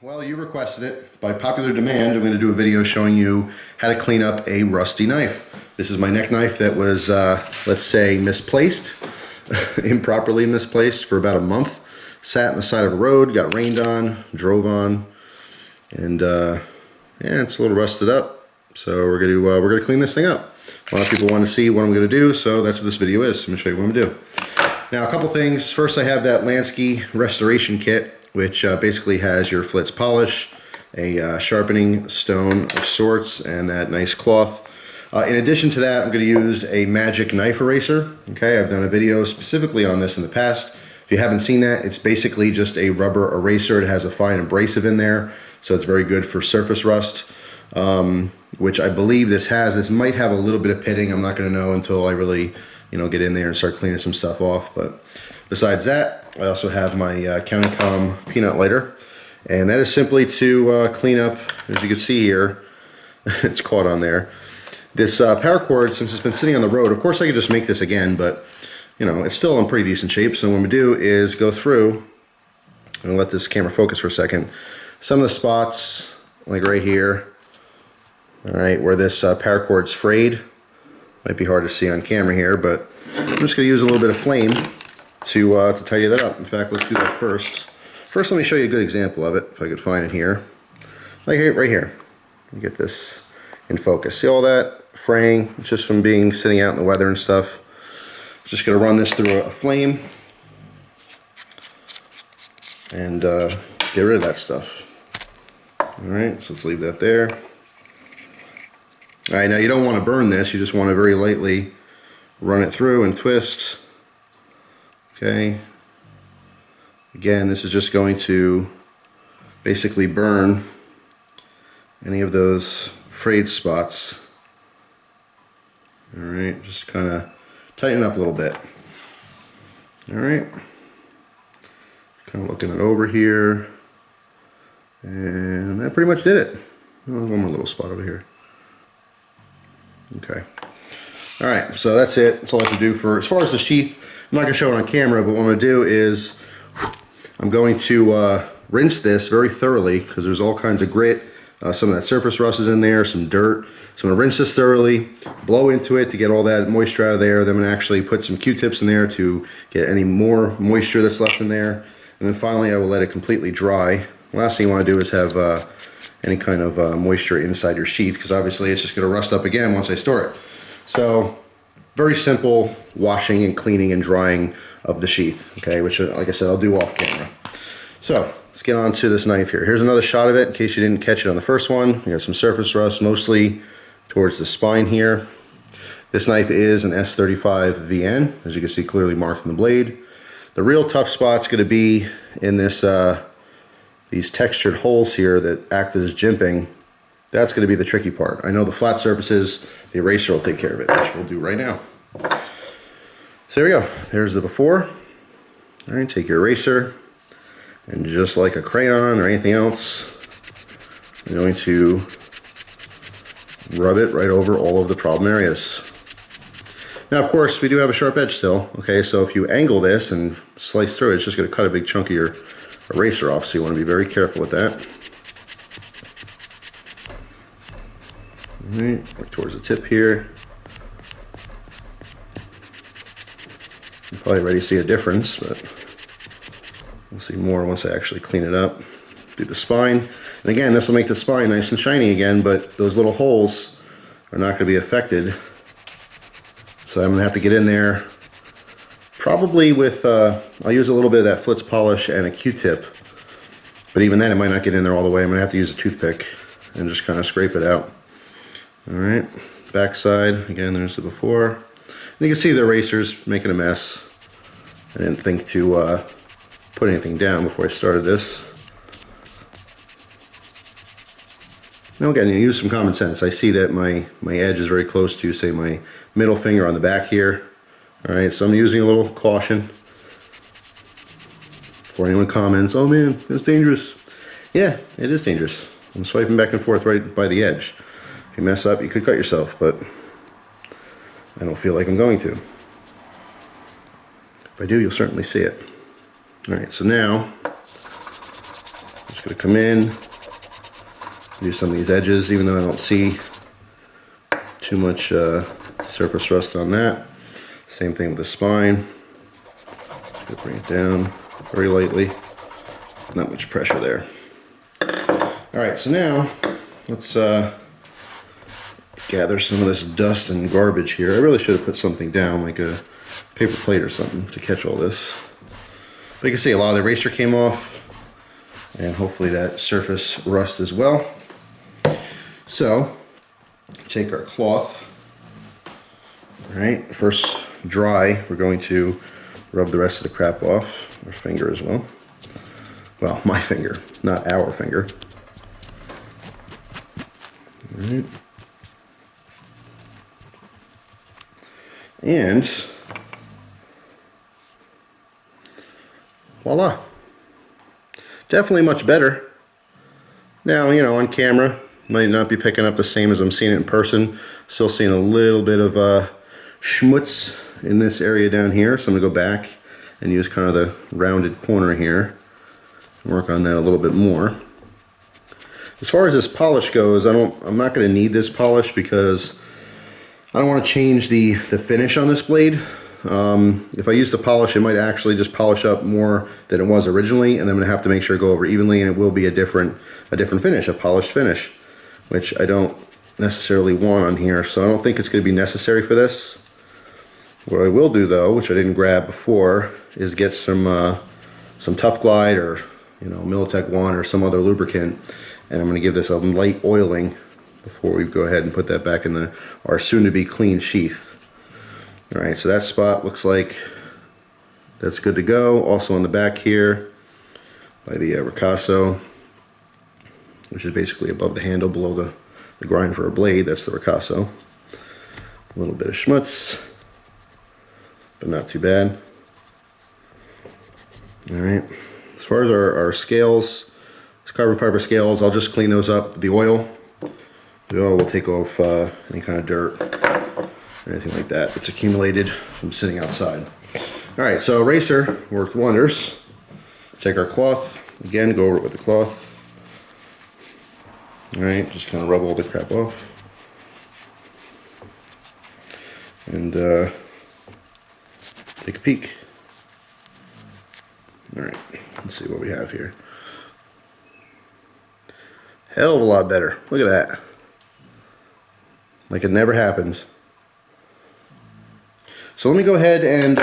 Well, you requested it. By popular demand, I'm going to do a video showing you how to clean up a rusty knife. This is my neck knife that was, let's say, misplaced, improperly misplaced for about a month. Sat on the side of a road, got rained on, drove on, and yeah, it's a little rusted up. So we're gonna clean this thing up. A lot of people want to see what I'm going to do, so that's what this video is. I'm going to show you what I'm going to do. Now, a couple things. First, I have that Lansky Restoration Kit, which basically has your flitz polish, a sharpening stone of sorts, and that nice cloth. In addition to that, I'm going to use a magic knife eraser. Okay, I've done a video specifically on this in the past. If you haven't seen that, it's basically just a rubber eraser. It has a fine abrasive in there, so it's very good for surface rust, which I believe this has. This might have a little bit of pitting. I'm not going to know until I really, get in there and start cleaning some stuff off. But besides that, I also have my County-Com peanut lighter, and that is simply to clean up, as you can see here, it's caught on there. This paracord, since it's been sitting on the road, of course I could just make this again, but it's still in pretty decent shape. So what I'm going to do is go through and let this camera focus for a second. Some of the spots, like right here, all right, where this paracord's frayed, might be hard to see on camera here, but I'm just going to use a little bit of flame to tidy that up. In fact, let's do that first. First, let me show you a good example of it, if I could find it here. Like right here. Let me get this in focus. See all that fraying? It's just from sitting out in the weather and stuff. Just going to run this through a flame and get rid of that stuff. Alright, so let's leave that there. Alright, now you don't want to burn this, you just want to very lightly run it through and twist. Okay. Again, this is just going to basically burn any of those frayed spots. Alright, just kind of tighten up a little bit. Alright. Kind of looking it over here. And that pretty much did it. Oh, one more little spot over here. Okay. Alright, so that's it. That's all I have to do for, as far as the sheath, I'm not going to show it on camera, but what I'm going to do is I'm going to rinse this very thoroughly because there's all kinds of grit. Some of that surface rust is in there, some dirt. So I'm going to rinse this thoroughly, blow into it to get all that moisture out of there. Then I'm going to actually put some Q-tips in there to get any more moisture that's left in there. And then finally I will let it completely dry. Last thing you want to do is have any kind of moisture inside your sheath, because obviously it's just going to rust up again once I store it. So very simple washing and cleaning and drying of the sheath, okay, which, like I said, I'll do off camera. So let's get on to this knife here. Here's another shot of it in case you didn't catch it on the first one. You got some surface rust, mostly towards the spine here. This knife is an S35 VN, as you can see clearly marked on the blade. The real tough spot's going to be in this these textured holes here that act as jimping. That's going to be the tricky part. I know the flat surfaces, the eraser will take care of it, which we'll do right now. So there we go. There's the before. All right, take your eraser, and just like a crayon or anything else, I'm going to rub it right over all of the problem areas. Now, of course, we do have a sharp edge still. Okay, so if you angle this and slice through it, it's just going to cut a big chunk of your eraser off, so you want to be very careful with that. Alright, look towards the tip here. You'll probably already see a difference, but we'll see more once I actually clean it up. Do the spine. And again, this will make the spine nice and shiny again, but those little holes are not going to be affected. So I'm going to have to get in there probably with, I'll use a little bit of that flitz polish and a Q-tip, but even then it might not get in there all the way. I'm going to have to use a toothpick and just kind of scrape it out. Alright, back side, again there's the before. And you can see the eraser's making a mess. I didn't think to put anything down before I started this. Now again, you use some common sense. I see that my edge is very close to, say, my middle finger on the back here. Alright, so I'm using a little caution. Before anyone comments, oh man, that's dangerous. Yeah, it is dangerous. I'm swiping back and forth right by the edge. If you mess up, you could cut yourself, but I don't feel like I'm going to. If I do, you'll certainly see it. Alright, so now, just Just gonna come in, do some of these edges, even though I don't see too much surface rust on that. Same thing with the spine. Just bring it down very lightly. Not much pressure there. All right, so now let's gather some of this dust and garbage here. I really should have put something down, like a paper plate or something, to catch all this. But you can see a lot of the eraser came off, and hopefully that surface rust as well. So, take our cloth. All right, first dry, we're going to rub the rest of the crap off, our finger as well. Well, my finger, not our finger. All right. And voila. Definitely much better. Now, you know, on camera, might not be picking up the same as I'm seeing it in person. Still seeing a little bit of schmutz in this area down here, so I'm gonna go back and use kind of the rounded corner here. Work on that a little bit more. As far as this polish goes, I'm not gonna need this polish because I don't want to change the finish on this blade. If I use the polish, it might actually just polish up more than it was originally, and I'm gonna have to make sure to go over evenly, and it will be a different finish, a polished finish, which I don't necessarily want on here, so I don't think it's gonna be necessary for this. What I will do though, which I didn't grab before, is get some Tough Glide or, you know, Militech 1 or some other lubricant, and I'm gonna give this a light oiling before we go ahead and put that back in our soon-to-be clean sheath. All right, so that spot looks like that's good to go. Also on the back here, by the ricasso, which is basically above the handle, below the grind for a blade, that's the ricasso. A little bit of schmutz, but not too bad. All right, as far as our scales, these carbon fiber scales, I'll just clean those up with the oil. The oil will take off any kind of dirt or anything like that that's accumulated from sitting outside. All right, so eraser worked wonders. Take our cloth, again, go over it with the cloth. All right, just kind of rub all the crap off. And take a peek. All right, let's see what we have here. Hell of a lot better. Look at that. Like it never happened. So let me go ahead and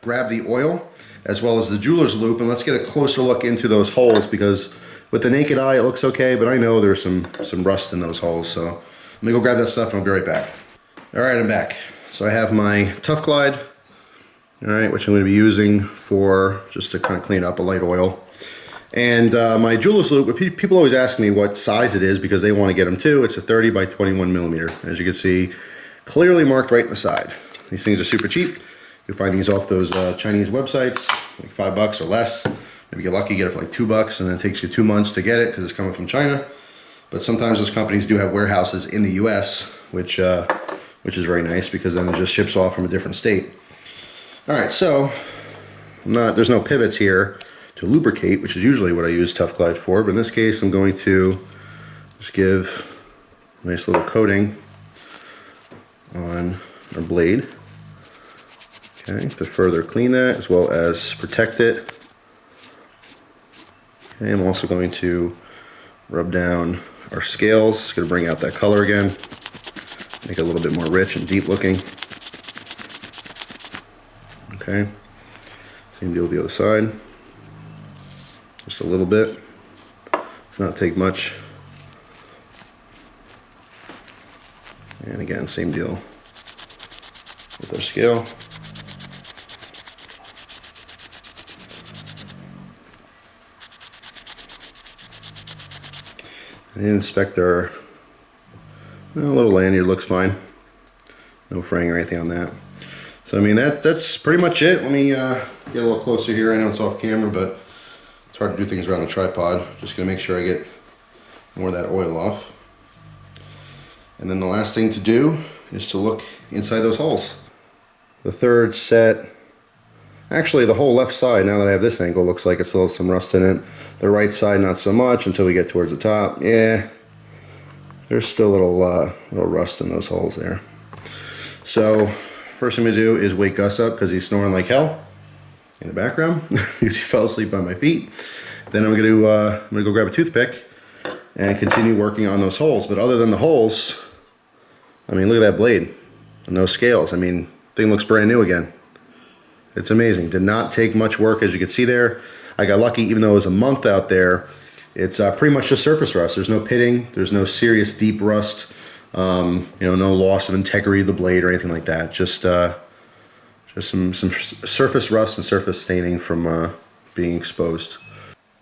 grab the oil as well as the jeweler's loop, and let's get a closer look into those holes, because with the naked eye it looks okay, but I know there's some rust in those holes. So let me go grab that stuff and I'll be right back. All right, I'm back. So I have my Tough Glide, all right, which I'm going to be using for just to kind of clean up a light oil. And my jeweler's loop, people always ask me what size it is because they want to get them too. It's a 30 by 21 millimeter. As you can see, clearly marked right in the side. These things are super cheap. You'll find these off those Chinese websites, like $5 or less. Maybe you're lucky, get it for like $2, and then it takes you 2 months to get it because it's coming from China. But sometimes those companies do have warehouses in the US, which is very nice, because then it just ships off from a different state. All right, so there's no pivots here to lubricate, which is usually what I use Tough Glide for, but in this case I'm going to just give a nice little coating on our blade, okay, to further clean that as well as protect it. Okay, I'm also going to rub down our scales. It's going to bring out that color again, make it a little bit more rich and deep looking. Okay, same deal with the other side. Just a little bit, does not take much. And again, same deal with our scale. And inspect our little lanyard, looks fine. No fraying or anything on that. So I mean, that's pretty much it. Let me get a little closer here. I know it's off camera, but it's hard to do things around the tripod. Just gonna make sure I get more of that oil off. And then the last thing to do is to look inside those holes. The third set Actually, the whole left side, now that I have this angle, looks like it's still some rust in it. The right side, not so much until we get towards the top. Yeah, there's still a little rust in those holes there. So, first thing I'm gonna do is wake Gus up because he's snoring like hell in the background because he fell asleep by my feet. Then I'm gonna go grab a toothpick and continue working on those holes. But other than the holes, I mean, look at that blade and those scales. I mean, thing looks brand new again. It's amazing. Did not take much work, as you can see there. I got lucky, even though it was a month out there. It's pretty much just surface rust. There's no pitting. There's no serious deep rust. You know, no loss of integrity of the blade or anything like that. Just some surface rust and surface staining from being exposed.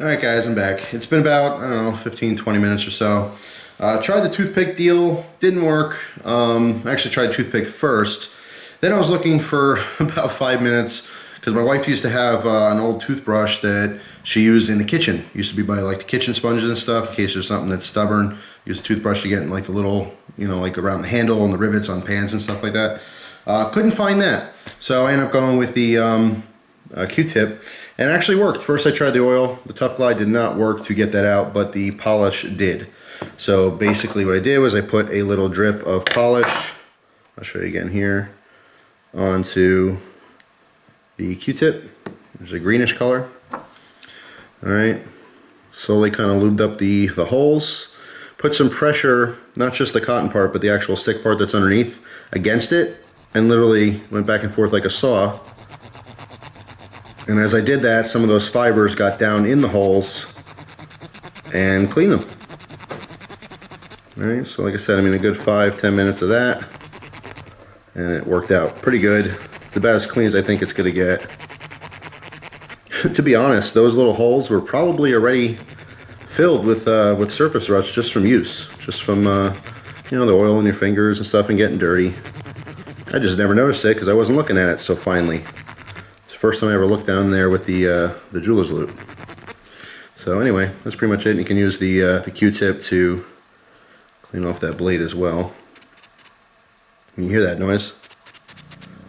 All right, guys, I'm back. It's been about, I don't know, 15, 20 minutes or so. Tried the toothpick deal, didn't work. I actually tried toothpick first. Then I was looking for about 5 minutes because my wife used to have an old toothbrush that she used in the kitchen. Used to be by like the kitchen sponges and stuff in case there's something that's stubborn. Use a toothbrush to get in like the little, you know, like around the handle and the rivets on pans and stuff like that. Couldn't find that. So I ended up going with the Q-tip, and it actually worked. First I tried the oil. The Tough Glide did not work to get that out, but the polish did. So basically what I did was I put a little drip of polish, I'll show you again here, onto the Q-tip. There's a greenish color. Alright, slowly kind of lubed up the holes. Put some pressure, not just the cotton part, but the actual stick part that's underneath, against it, and literally went back and forth like a saw. And as I did that, some of those fibers got down in the holes and cleaned them. Alright, so like I said, I mean a good 5-10 minutes of that, and it worked out pretty good. It's about as clean as I think it's going to get. To be honest, those little holes were probably already filled with surface rust just from use, just from you know, the oil in your fingers and stuff and getting dirty. I just never noticed it because I wasn't looking at it so finely. It's the first time I ever looked down there with the jeweler's loupe. So anyway, that's pretty much it. You can use the Q-tip to clean off that blade as well. Can you hear that noise?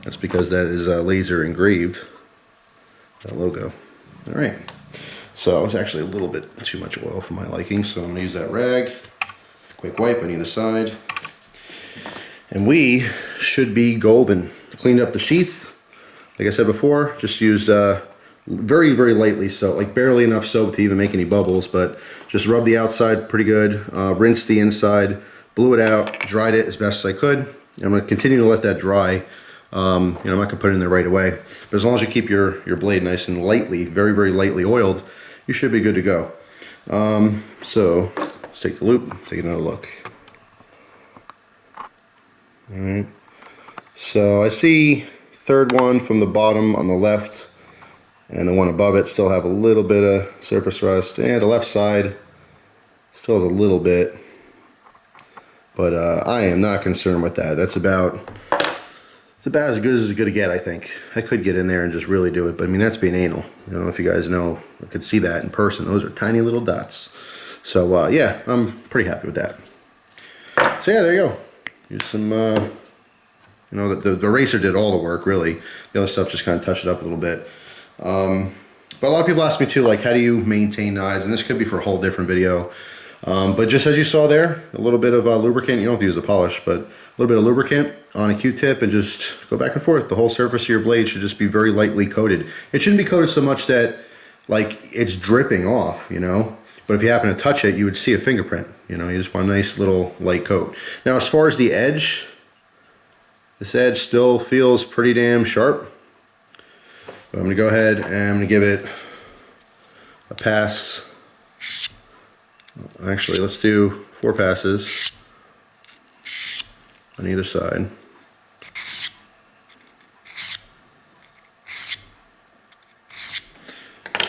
That's because that is laser engraved, that logo. All right, so it's actually a little bit too much oil for my liking, so I'm gonna use that rag, quick wipe on either side, and we should be golden. Cleaned up the sheath, like I said before, just used very, very lightly soap, like barely enough soap to even make any bubbles, but just rubbed the outside pretty good, rinsed the inside, blew it out, dried it as best as I could. I'm going to continue to let that dry. You know, I'm not going to put it in there right away, but as long as you keep your blade nice and lightly, very, very lightly oiled, you should be good to go. So let's take the loupe, take another look. All right. So I see third one from the bottom on the left, and the one above it still have a little bit of surface rust. And the left side still has a little bit, but I am not concerned with that. That's about as good as it's going to get, I think. I could get in there and just really do it, but I mean, that's being anal. I don't know if you guys know, I could see that in person. Those are tiny little dots. So yeah, I'm pretty happy with that. So yeah, there you go. Use some, you know, the eraser did all the work, really. The other stuff just kind of touched it up a little bit. But a lot of people ask me too, like, how do you maintain knives? And this could be for a whole different video. But just as you saw there, a little bit of lubricant. You don't have to use the polish, but a little bit of lubricant on a Q-tip and just go back and forth. The whole surface of your blade should just be very lightly coated. It shouldn't be coated so much that, like, it's dripping off, you know? But if you happen to touch it, you would see a fingerprint. You know, you just want a nice little light coat. Now, as far as the edge, this edge still feels pretty damn sharp. But I'm going to go ahead and I'm going to give it a pass. Actually, let's do 4 passes on either side.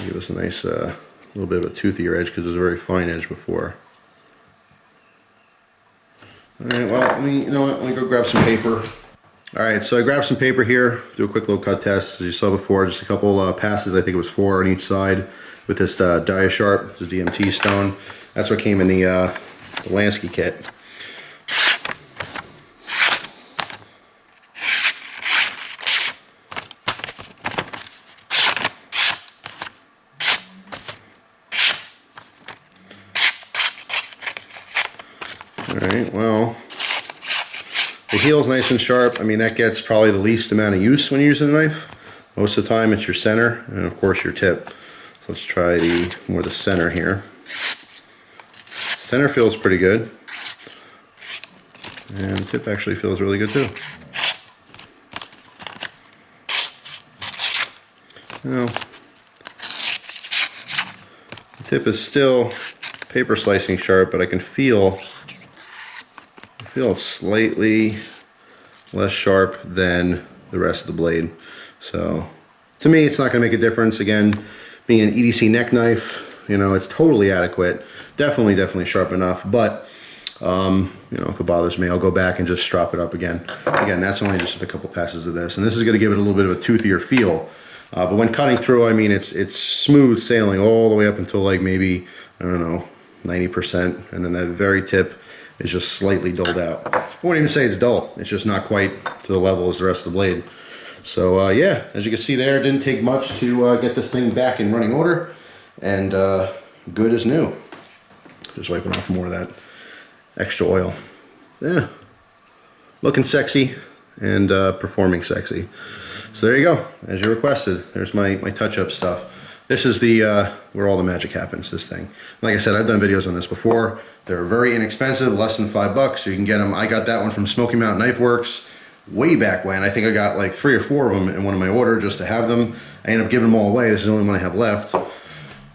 Give us a nice little bit of a toothier edge because it was a very fine edge before. Alright, well, let me go grab some paper. Alright, so I grabbed some paper here, do a quick little cut test. As you saw before, just a couple passes, I think it was 4 on each side with this Dia-Sharp, the DMT stone. That's what came in the Lansky kit. Alright, well, the heel's nice and sharp. I mean, that gets probably the least amount of use when you're using a knife. Most of the time it's your center and of course your tip. So let's try the center here. Center feels pretty good. And the tip actually feels really good too. Now, the tip is still paper slicing sharp, but I can feel it's slightly less sharp than the rest of the blade. So to me, it's not going to make a difference. Again, being an EDC neck knife, you know, it's totally adequate. Definitely sharp enough. But you know, if it bothers me, I'll go back and just strop it up again. Again, that's only just a couple passes of this, and this is going to give it a little bit of a toothier feel. But when cutting through, I mean, it's smooth sailing all the way up until like maybe, I don't know, 90%, and then that very tip is just slightly dulled out. I wouldn't even say it's dull. It's just not quite to the level as the rest of the blade. So yeah, as you can see there, it didn't take much to get this thing back in running order, and good as new. Just wiping off more of that extra oil. Yeah, looking sexy and performing sexy. So there you go, as you requested. There's my touch-up stuff. This is the where all the magic happens, this thing. Like I said, I've done videos on this before. They're very inexpensive, less than $5, so you can get them. I got that one from Smoky Mountain Knife Works way back when. I think I got like 3 or 4 of them in one of my orders just to have them. I ended up giving them all away. This is the only one I have left.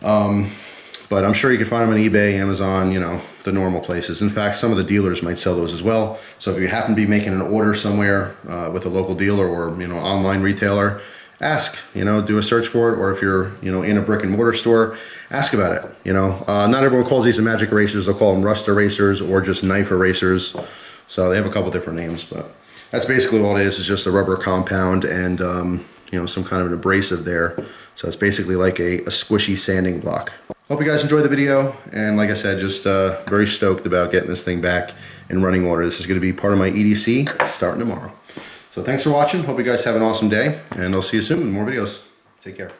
But I'm sure you can find them on eBay, Amazon, you know, the normal places. In fact, some of the dealers might sell those as well. So if you happen to be making an order somewhere with a local dealer or, you know, online retailer, ask, you know, do a search for it. Or if you're, you know, in a brick and mortar store, ask about it. You know, not everyone calls these the magic erasers. They'll call them rust erasers or just knife erasers. So they have a couple different names, but that's basically all it is just a rubber compound and, you know, some kind of an abrasive there. So it's basically like a squishy sanding block. Hope you guys enjoyed the video, and like I said, just very stoked about getting this thing back in running order. This is going to be part of my EDC starting tomorrow. So thanks for watching. Hope you guys have an awesome day, and I'll see you soon with more videos. Take care.